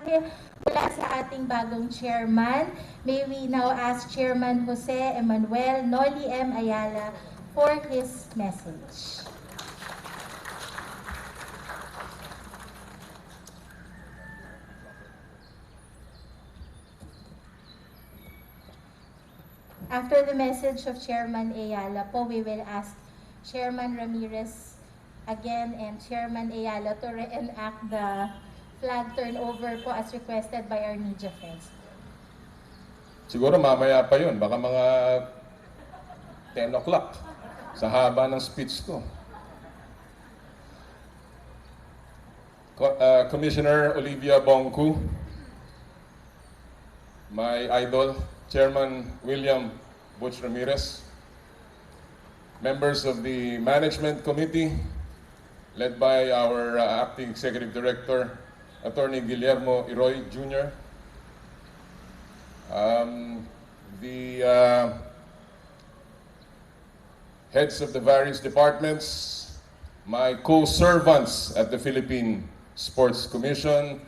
mula sa ating bagong chairman. May we now ask Chairman Jose Emmanuel Noli Eala for his message. After the message of Chairman Eala po, we will ask Chairman Ramirez again and Chairman Eala to reenact the flag turnover po as requested by our media friends. Siguro mamaya pa yun, baka mga 10 o'clock sa haba ng speech ko. Commissioner Olivia Bongku, my idol, Chairman William Butch Ramirez, members of the Management Committee, led by our Acting Executive Director, Attorney Guillermo Iroy Jr., the heads of the various departments, my co-servants at the Philippine Sports Commission,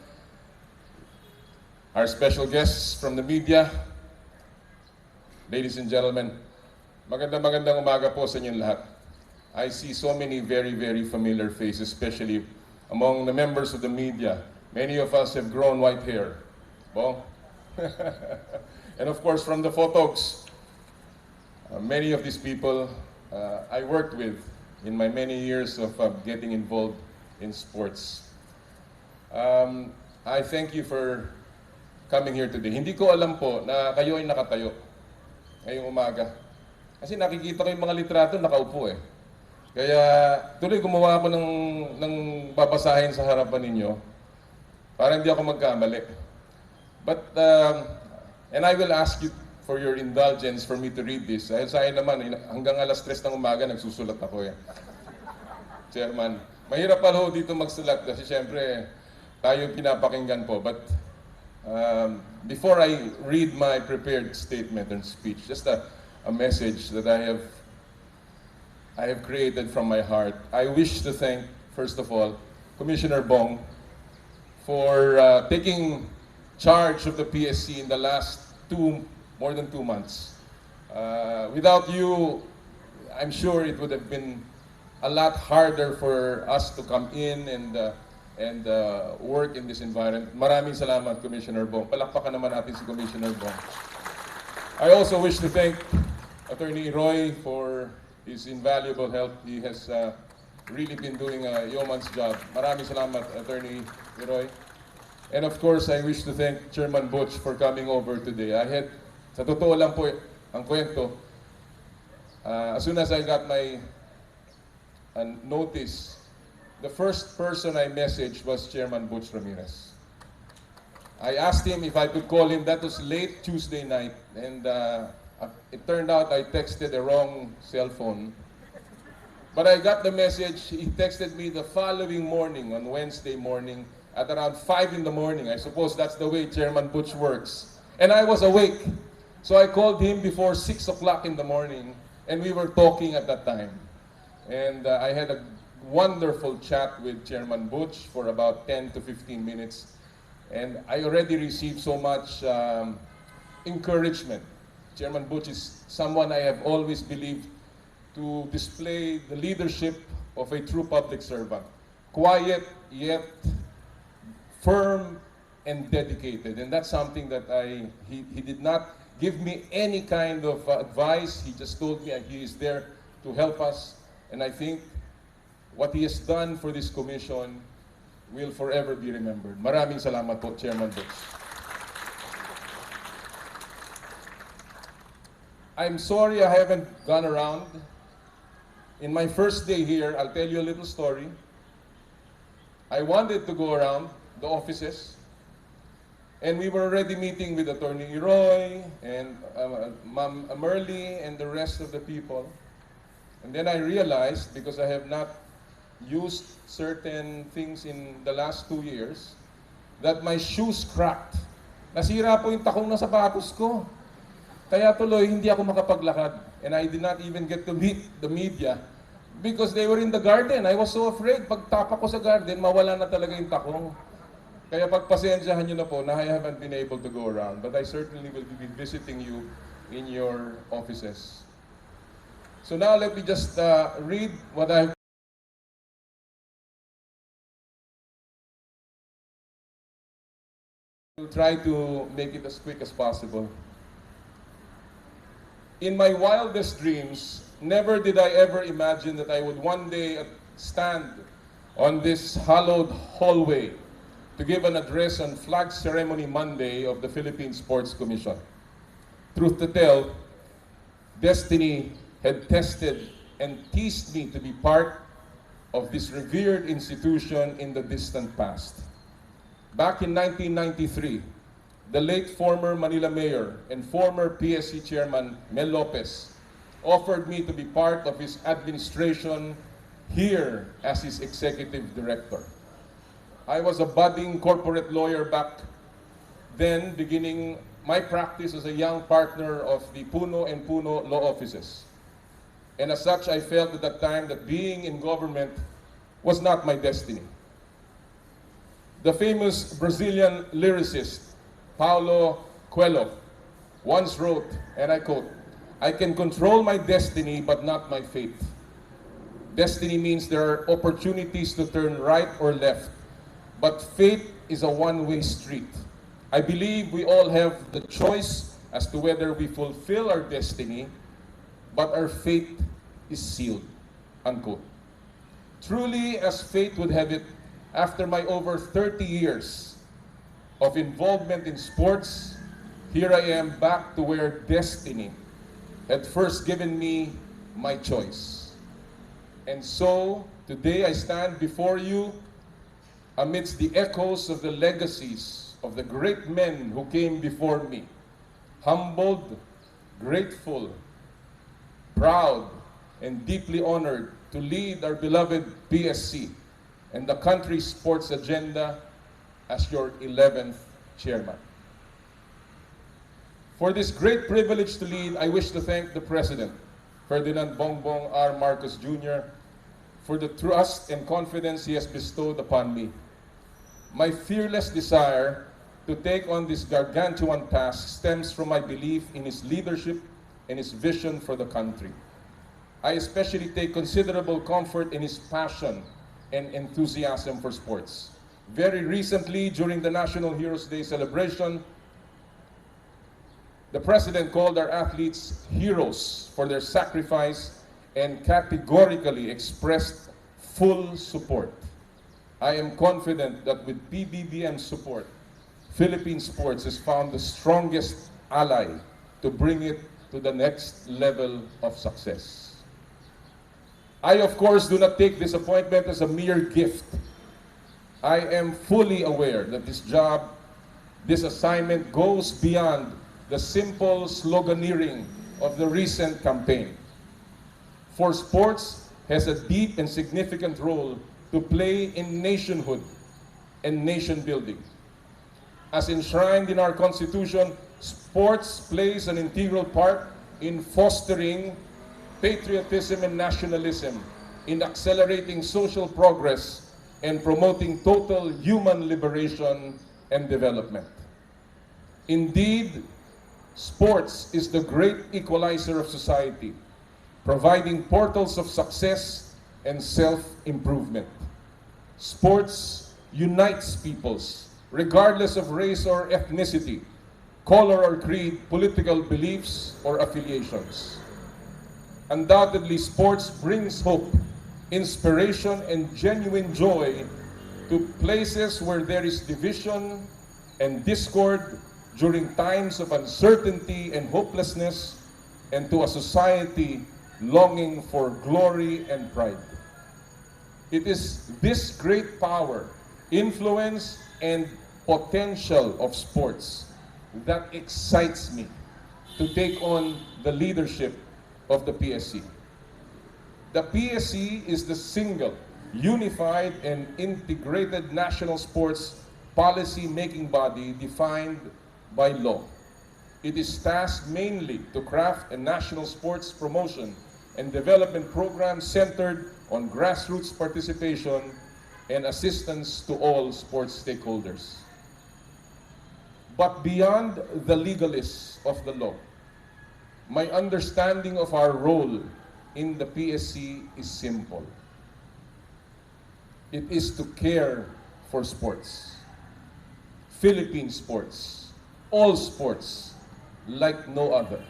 our special guests from the media, ladies and gentlemen, magandang umaga po sa inyong lahat. I see so many very familiar faces, especially among the members of the media. Many of us have grown white hair. Well, and of course from the photos, many of these people I worked with in my many years of getting involved in sports. I thank you for coming here today. Hindi ko alam po na kayo ay nakatayo ngayong umaga. Kasi nakikita ko yung mga litrato nakaupo eh. Kaya tuloy gumawa ako ng babasahin sa harapan ninyo para hindi ako magkamali. But, and I will ask you for your indulgence for me to read this. Dahil sa akin naman, hanggang alas 3 ng umaga nagsusulat ako eh. Chairman, mahirap pala dito magsulat kasi syempre tayo pinapakinggan po. But before I read my prepared statement and speech, just a message that I have created from my heart. I wish to thank, first of all, Commissioner Bong for taking charge of the PSC in the last more than 2 months. Without you, I'm sure it would have been a lot harder for us to come in and work in this environment. Maraming salamat, Commissioner Bong. Palakpakan naman natin si Commissioner Bong. I also wish to thank Attorney Roy for his invaluable help. He has really been doing a yeoman's job. Maraming salamat, Attorney Roy. And of course, I wish to thank Chairman Butch for coming over today. Sa totoo lang po ang kwento, as soon as I got my notice, the first person I messaged was Chairman Butch Ramirez. I asked him if I could call him. That was late Tuesday night, and it turned out I texted the wrong cell phone. But I got the message. He texted me the following morning, on Wednesday morning, at around 5 in the morning. I suppose that's the way Chairman Butch works. And I was awake. So I called him before 6 o'clock in the morning, and we were talking at that time. And I had a wonderful chat with Chairman Butch for about 10 to 15 minutes. And I already received so much encouragement. Chairman Butch is someone I have always believed to display the leadership of a true public servant. Quiet, yet firm and dedicated. And that's something that he did not give me any kind of advice. He just told me he is there to help us. And I think what he has done for this commission will forever be remembered. Maraming salamat po, Chairman Butch. I'm sorry I haven't gone around. In my first day here, I'll tell you a little story. I wanted to go around the offices, and we were already meeting with Attorney Roy and Ma'am Merly and the rest of the people. And then I realized, because I have not used certain things in the last 2 years, that my shoes cracked. Nasira po yung takong na sapatos ko. Kaya tuloy, hindi ako makapaglakad. And I did not even get to meet the media because they were in the garden. I was so afraid. Pag tapak ko sa garden, mawala na talaga yung takong. Kaya pagpasensyahan nyo na po na I haven't been able to go around, but I certainly will be visiting you in your offices. So now let me just read what I've try to make it as quick as possible. In my wildest dreams, never did I ever imagine that I would one day stand on this hallowed hallway to give an address on Flag Ceremony Monday of the Philippine Sports Commission. Truth to tell, destiny had tested and teased me to be part of this revered institution in the distant past. Back in 1993, the late former Manila Mayor and former PSC Chairman Mel Lopez offered me to be part of his administration here as his executive director. I was a budding corporate lawyer back then, beginning my practice as a young partner of the Puno and Puno law offices. And as such, I felt at that time that being in government was not my destiny. The famous Brazilian lyricist Paulo Coelho once wrote, and I quote, "I can control my destiny but not my fate." Destiny means there are opportunities to turn right or left, but fate is a one-way street. I believe we all have the choice as to whether we fulfill our destiny, but our fate is sealed, unquote. Truly, as fate would have it, after my over 30 years of involvement in sports, here I am back to where destiny had first given me my choice. And so, today I stand before you amidst the echoes of the legacies of the great men who came before me, humbled, grateful, proud, and deeply honored to lead our beloved PSC and the country's sports agenda as your 11th chairman. For this great privilege to lead, I wish to thank the President, Ferdinand Bongbong R. Marcos Jr., for the trust and confidence he has bestowed upon me. My fearless desire to take on this gargantuan task stems from my belief in his leadership and his vision for the country. I especially take considerable comfort in his passion and enthusiasm for sports. Very recently, during the National Heroes Day celebration, the President called our athletes heroes for their sacrifice and categorically expressed full support. I am confident that with PBBM's support, Philippine sports has found the strongest ally to bring it to the next level of success. I, of course, do not take this appointment as a mere gift. I am fully aware that this job, this assignment goes beyond the simple sloganeering of the recent campaign. For sports has a deep and significant role to play in nationhood and nation building. As enshrined in our Constitution, sports plays an integral part in fostering patriotism and nationalism, in accelerating social progress, and promoting total human liberation and development. Indeed, sports is the great equalizer of society, providing portals of success and self-improvement. Sports unites peoples, regardless of race or ethnicity, color or creed, political beliefs, or affiliations. Undoubtedly, sports brings hope, inspiration, and genuine joy to places where there is division and discord during times of uncertainty and hopelessness, and to a society longing for glory and pride. It is this great power, influence, and potential of sports that excites me to take on the leadership of the PSC. The PSC is the single, unified, and integrated national sports policy-making body defined by law. It is tasked mainly to craft a national sports promotion and development program centered on grassroots participation and assistance to all sports stakeholders. But beyond the legalists of the law, my understanding of our role in the PSC is simple. It is to care for sports, Philippine sports, all sports, like no other.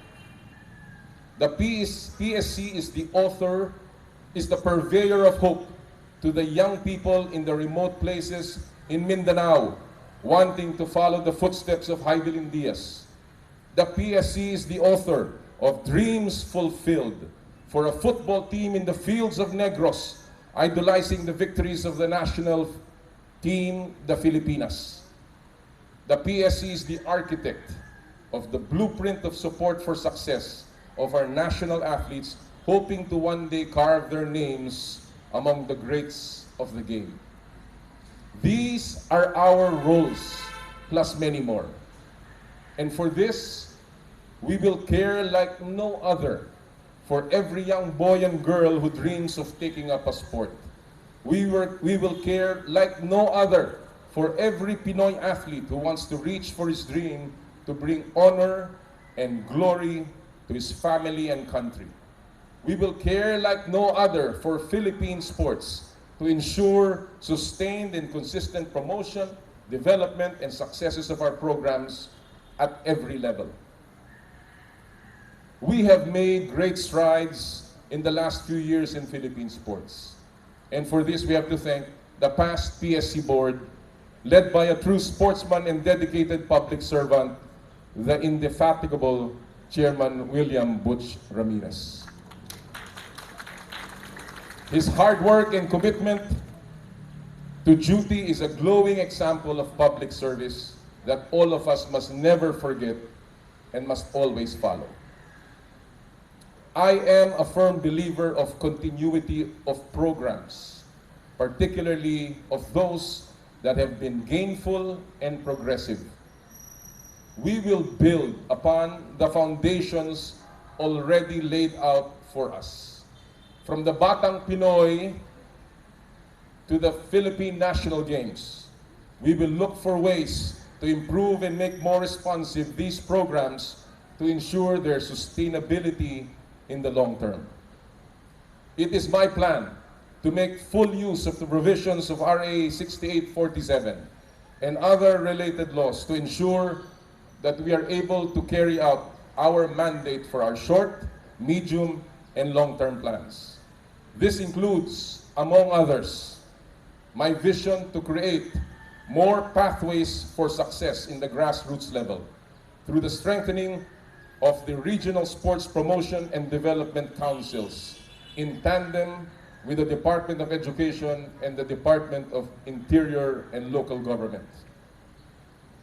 The PSC is the author, is the purveyor of hope to the young people in the remote places in Mindanao, wanting to follow the footsteps of Heidelin Diaz. The PSC is the author of dreams fulfilled for a football team in the fields of Negros, idolizing the victories of the national team, the Filipinas. The PSC is the architect of the blueprint of support for success of our national athletes, hoping to one day carve their names among the greats of the game. These are our roles, plus many more. And for this, we will care like no other for every young boy and girl who dreams of taking up a sport. We will care like no other for every Pinoy athlete who wants to reach for his dream to bring honor and glory to his family and country. We will care like no other for Philippine sports to ensure sustained and consistent promotion, development, and successes of our programs at every level. We have made great strides in the last few years in Philippine sports. And for this, we have to thank the past PSC board, led by a true sportsman and dedicated public servant, the indefatigable Chairman William Butch Ramirez. His hard work and commitment to duty is a glowing example of public service that all of us must never forget and must always follow. I am a firm believer of continuity of programs, particularly of those that have been gainful and progressive. We will build upon the foundations already laid out for us. From the Batang Pinoy to the Philippine National Games, we will look for ways to improve and make more responsive these programs to ensure their sustainability in the long term. It is my plan to make full use of the provisions of RA 6847 and other related laws to ensure that we are able to carry out our mandate for our short, medium, and long-term plans. This includes, among others, my vision to create more pathways for success in the grassroots level through the strengthening of the regional sports promotion and development councils in tandem with the Department of Education and the Department of Interior and Local Government.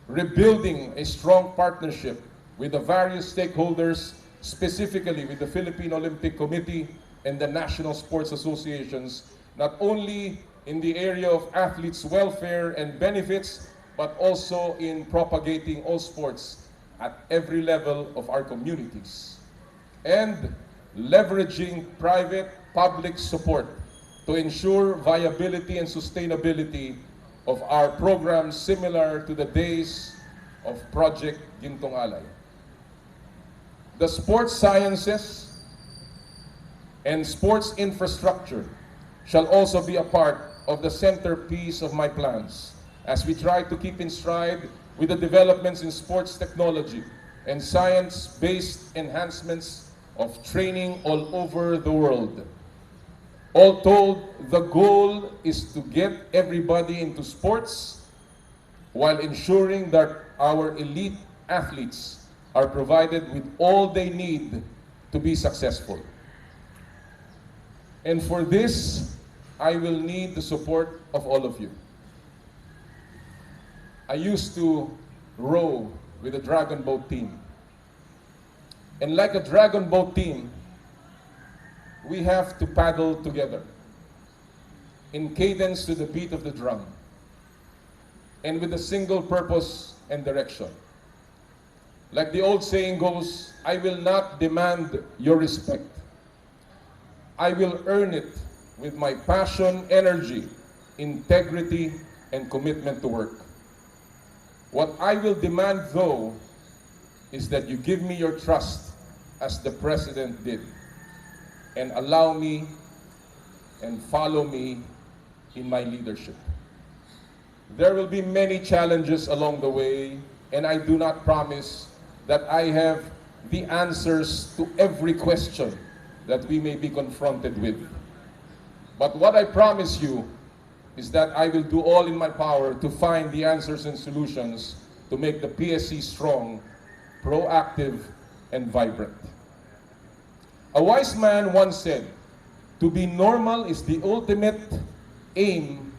Rebuilding a strong partnership with the various stakeholders, specifically with the Philippine Olympic Committee and the National Sports Associations, not only in the area of athletes' welfare and benefits, but also in propagating all sports at every level of our communities. And leveraging private-public support to ensure viability and sustainability of our programs similar to the days of Project Gintong Alay. The sports sciences and sports infrastructure shall also be a part of the centerpiece of my plans as we try to keep in stride with the developments in sports technology and science-based enhancements of training all over the world. All told, the goal is to get everybody into sports while ensuring that our elite athletes are provided with all they need to be successful. And for this, I will need the support of all of you. I used to row with a dragon boat team. And like a dragon boat team, we have to paddle together in cadence to the beat of the drum and with a single purpose and direction. Like the old saying goes, I will not demand your respect. I will earn it with my passion, energy, integrity, and commitment to work. What I will demand, though, is that you give me your trust as the President did, and allow me and follow me in my leadership. There will be many challenges along the way, and I do not promise that I have the answers to every question that we may be confronted with. But what I promise you is that I will do all in my power to find the answers and solutions to make the PSC strong, proactive, and vibrant. A wise man once said, "To be normal is the ultimate aim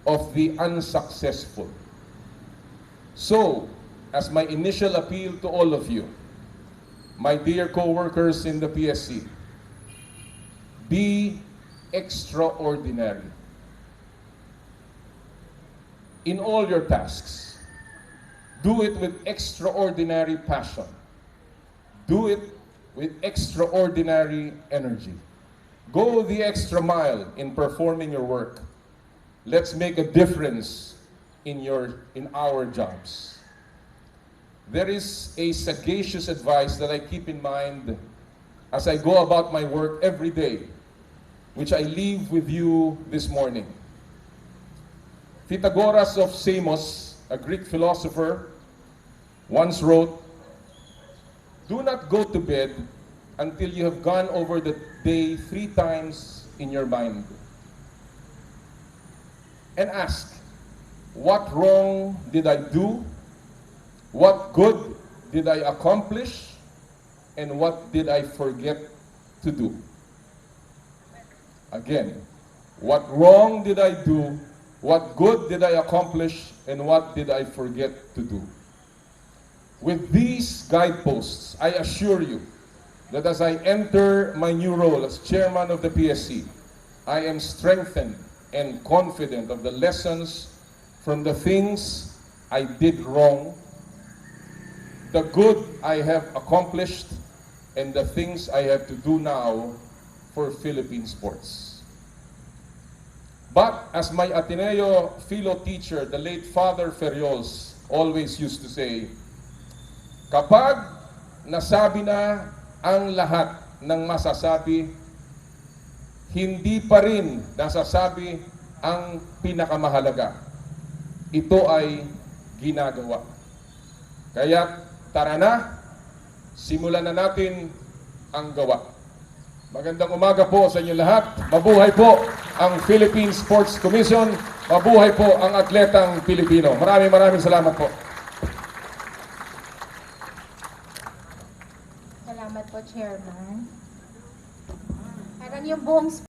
of the unsuccessful." So, as my initial appeal to all of you, my dear co-workers in the PSC, be extraordinary in all your tasks. Do it with extraordinary passion. Do it with extraordinary energy. Go the extra mile in performing your work. Let's make a difference in our jobs. There is a sagacious advice that I keep in mind as I go about my work every day, which I leave with you this morning. Pythagoras of Samos, a Greek philosopher, once wrote, "Do not go to bed until you have gone over the day 3 times in your mind. And ask, what wrong did I do? What good did I accomplish? And what did I forget to do?" Again, what wrong did I do? What good did I accomplish? And what did I forget to do? With these guideposts, I assure you that as I enter my new role as chairman of the PSC, I am strengthened and confident of the lessons from the things I did wrong, the good I have accomplished, and the things I have to do now for Philippine sports. But as my Ateneo philo teacher, the late Father Ferriols, always used to say, kapag nasabi na ang lahat ng masasabi, hindi pa rin nasasabi ang pinakamahalaga. Ito ay ginagawa. Kaya tara na, simulan na natin ang gawa. Magandang umaga po sa inyo lahat. Mabuhay po ang Philippine Sports Commission. Mabuhay po ang atletang Pilipino. Maraming salamat po. Salamat po, Chairman. Parang yung buong